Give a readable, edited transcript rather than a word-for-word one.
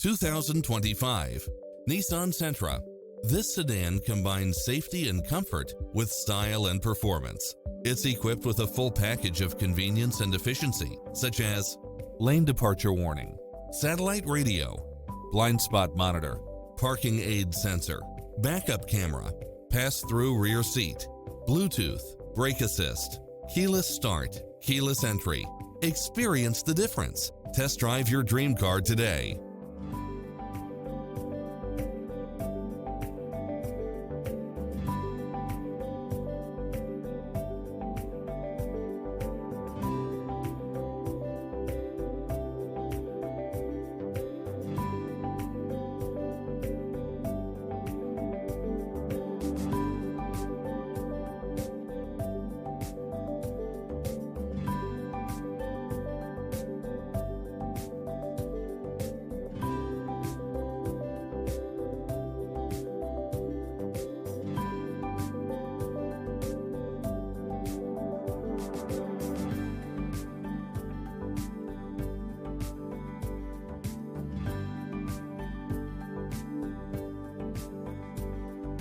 2025 Nissan Sentra. This sedan combines safety and comfort with style and performance. It's equipped with a full package of convenience and efficiency, such as lane departure warning, satellite radio, blind spot monitor, parking aid sensor, backup camera, pass-through rear seat, Bluetooth, brake assist, keyless start, keyless entry. Experience the difference. Test drive your dream car today.